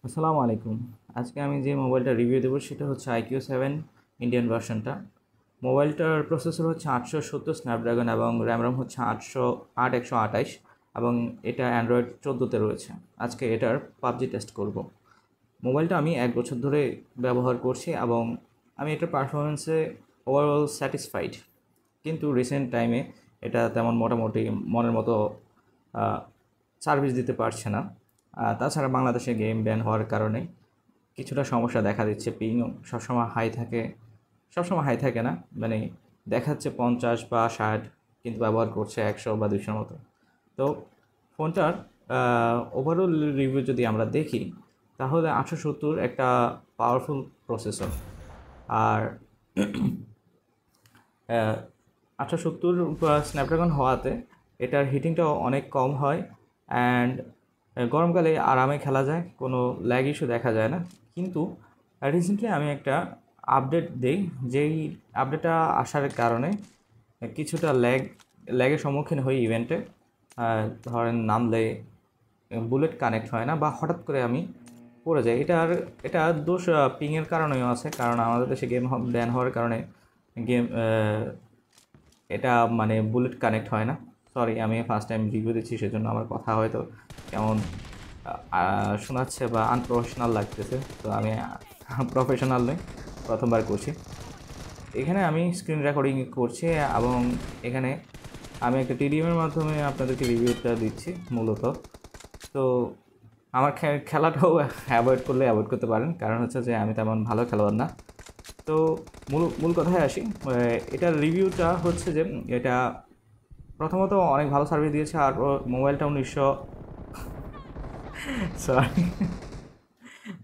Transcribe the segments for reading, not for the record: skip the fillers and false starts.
আসসালামু আলাইকুম। আজকে আমি যে মোবাইলটা রিভিউ দেবো সেটা হচ্ছে iQ7 ইন্ডিয়ান ভার্সনটা। মোবাইলটার প্রসেসর হচ্ছে 870 স্ন্যাপড্রাগন এবং র্যাম হচ্ছে 128 এবং এটা অ্যান্ড্রয়েড 14-তে রয়েছে। আজকে এটার পাবজি টেস্ট করব। মোবাইলটা আমি 1 বছর ধরে ব্যবহার করছি এবং আমি এটার পারফরমেন্সে ওভারঅল স্যাটিসফাইড। কিন্তু রিসেন্ট টাইমে এটা তেমন মোটামুটি মনের মতো সার্ভিস দিতে পারছে না। তাছাড়া বাংলাদেশে গেম ব্যান হওয়ার কারণে কিছুটা সমস্যা দেখা দিচ্ছে। পিং সবসময় হাই থাকে, সবসময় হাই থাকে না, মানে দেখাচ্ছে 50 বা 60, কিন্তু ব্যবহার করছে 100 বা 200 মতো। তো ফোনটার ওভারঅল রিভিউ যদি আমরা দেখি তাহলে 870 একটা পাওয়ারফুল প্রসেসর। আর 870 স্ন্যাপড্রাগন হওয়াতে এটার হিটিংটাও অনেক কম হয় অ্যান্ড গরমকালে আরামে খেলা যায়, কোনো ল্যাগ ইস্যু দেখা যায় না। কিন্তু রিসেন্টলি আমি একটা আপডেট দিই, যেই আপডেটটা আসার কারণে কিছুটা ল্যাগের সম্মুখীন হই ইভেন্টে। ধরেন নামলে বুলেট কানেক্ট হয় না বা হঠাৎ করে আমি পড়ে যাই। এটা দোষ পিংয়ের কারণেও আছে, কারণ আমাদের দেশে গেম ব্যান হওয়ার কারণে গেম এটা মানে বুলেট কানেক্ট হয় না। সরি, আমি ফার্স্ট টাইম রিভিউ দিচ্ছি, সেজন্য আমার কথা হয়তো কেমন শোনাচ্ছে বা আনপ্রফেশনাল লাগতেছে। তো আমি প্রফেশনাল নই, প্রথমবার করছি। এখানে আমি স্ক্রিন রেকর্ডিং করছি এবং এখানে আমি একটা টিডিএমের মাধ্যমে আপনাদেরকে রিভিউটা দিচ্ছি মূলত। তো আমার খেলাটাও অ্যাভয়েড করতে পারেন, কারণ হচ্ছে যে আমি তেমন ভালো খেলোয়াড় না। তো মূল কথায় আসি। এটার রিভিউটা হচ্ছে যে এটা প্রথমত অনেক ভালো সার্ভিস দিয়েছে। আর মোবাইলটা 1900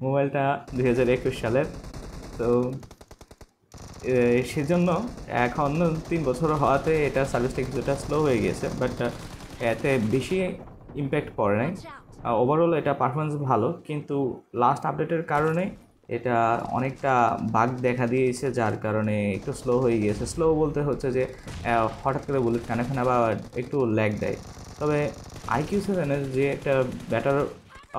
মোবাইলটা 2021 সালের। তো সেজন্য এখন 3 বছর হওয়াতে এটা সার্ভিসটা কিছুটা স্লো হয়ে গিয়েছে, বাট এতে বেশি ইম্প্যাক্ট পড়ে নাই। ওভারঅল এটা পারফরমেন্স ভালো, কিন্তু লাস্ট আপডেটের কারণে এটা অনেকটা বাগ দেখা দিয়েছে, যার কারণে একটু স্লো হয়ে গিয়েছে। স্লো বলতে হচ্ছে যে হঠাৎ করে বুলেট কানেকশন আবার একটু ল্যাগ দেয়। তবে iQ7-এর যে একটা বেটার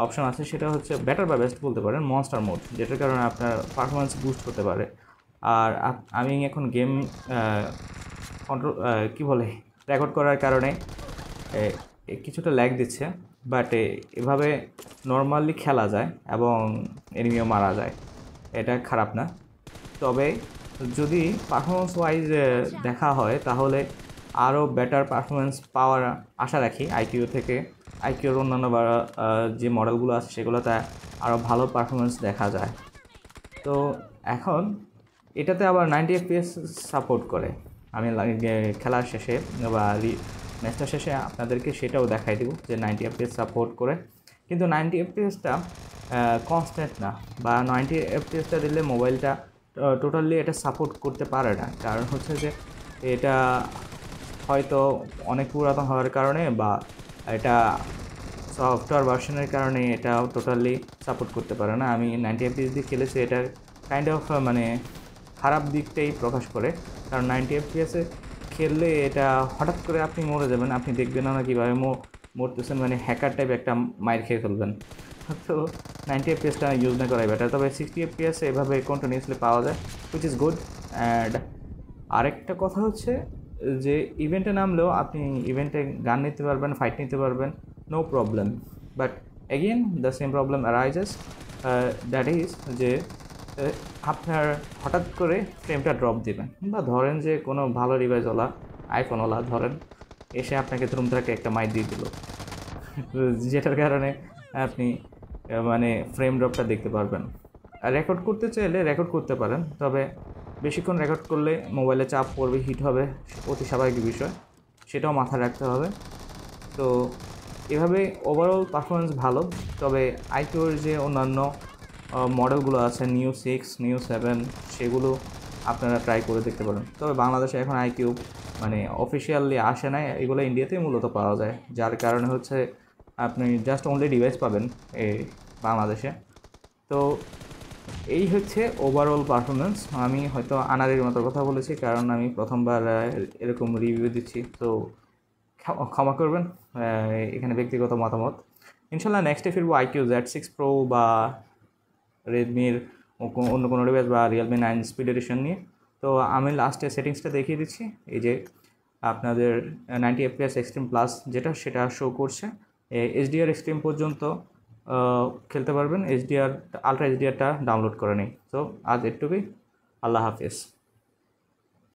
অপশন আছে সেটা হচ্ছে বেটার বা বেস্ট বলতে পারেন মনস্টার মোড, যেটার কারণে আপনার পারফরমেন্স বুস্ট হতে পারে। আর আমি এখন গেম কন্ট্রোল কী বলে রেকর্ড করার কারণে কিছুটা ল্যাগ দিচ্ছে, বাট এভাবে নর্মালি খেলা যায় এবং এনিমিও মারা যায়, এটা খারাপ না। তবে যদি পারফরমেন্স ওয়াইজ দেখা হয় তাহলে আরও বেটার পারফরমেন্স পাওয়ার আশা রাখি আইকিউ থেকে। আইকিউর অন্যান্য বা যে মডেলগুলো আছে সেগুলোতে আরও ভালো পারফরমেন্স দেখা যায়। তো এখন এটাতে আবার 90 FPS সাপোর্ট করে। আমি খেলার শেষে বা ম্যাচটা শেষে আপনাদেরকে সেটাও দেখাই দেবো যে 90 FPS সাপোর্ট করে। কিন্তু 90 FPSটা কনস্ট্যান্ট না, বা 90 FPSটা দিলে মোবাইলটা টোটালি এটা সাপোর্ট করতে পারে না। কারণ হচ্ছে যে এটা হয়তো অনেক পুরাতন হওয়ার কারণে বা এটা সফটওয়্যার ভার্সনের কারণে এটা টোটালি সাপোর্ট করতে পারে না। আমি 90 FPS দিয়ে খেলেছি, এটা কাইন্ড অফ মানে খারাপ দিকটাই প্রকাশ করে। কারণ 90 FPS-এ খেললে এটা হঠাৎ করে আপনি মরে যাবেন, আপনি দেখবেন না কীভাবে মরতেছেন, মানে হ্যাকার টাইপ একটা মাইর খেয়ে ফেলবেন। তো 90 FPSটা ইউজ না করাই বেটার। তবে 60 FPS এভাবে কন্টিনিউসলি পাওয়া যায়, হুইচ ইজ গুড। অ্যান্ড আরেকটা কথা হচ্ছে যে ইভেন্টে নামলেও আপনি ইভেন্টে গান নিতে পারবেন, ফাইট নিতে পারবেন, no problem. But again the same problem arises, that is যে আপনার হঠাৎ করে ফ্রেমটা ড্রপ দিবেন, বা ধরেন যে কোনো ভালো ডিভাইসওয়ালা আইফোনওয়ালা ধরেন এসে আপনাকে ধুমধারাকে একটা মাইর দিয়ে দিল, যেটার কারণে আপনি মানে ফ্রেম ড্রপটা দেখতে পারবেন। আর রেকর্ড করতে চাইলে রেকর্ড করতে পারেন, তবে বেশিক্ষণ রেকর্ড করলে মোবাইলে চাপ পড়বে, হিট হবে, অতি স্বাভাবিক বিষয়, সেটাও মাথায় রাখতে হবে। তো এভাবে ওভারঅল পারফরমেন্স ভালো। তবে আইকিউর যে অন্যান্য মডেলগুলো আছে, নিউ 6, নিউ 7, সেগুলো আপনারা ট্রাই করে দেখতে পারেন। তবে বাংলাদেশে এখন আইকিউ মানে অফিসিয়ালি আসে নাই, এগুলো ইন্ডিয়াতেই মূলত পাওয়া যায়, যার কারণে হচ্ছে আপনি জাস্ট অনলি ডিভাইস পাবেন এই বাংলাদেশে। তো এই হচ্ছে ওভারঅল পারফরমেন্স। আমি হয়তো আনাড়ির মতো কথা বলেছি, কারণ আমি প্রথমবার এরকম রিভিউ দিচ্ছি, তো ক্ষমা করবেন এখানে ব্যক্তিগত মতামত। ইনশাল্লাহ নেক্সটে ফিরবো iQ Z6 Pro বা রেডমির অন্য কোনো ডিভাইস বা রিয়েলমি 9 স্পিড এডিশন নিয়ে। তো আমি লাস্টে সেটিংসটা দেখিয়ে দিচ্ছি। এই যে আপনাদের 90 FPS এক্সট্রিম প্লাস যেটা, সেটা শো করছে। HDR এক্সট্রিম পর্যন্ত খেলতে পারবেন, HDR আলট্রা HDRটা ডাউনলোড করে নেই। তো আজ এটুকুই, আল্লাহ হাফিজ।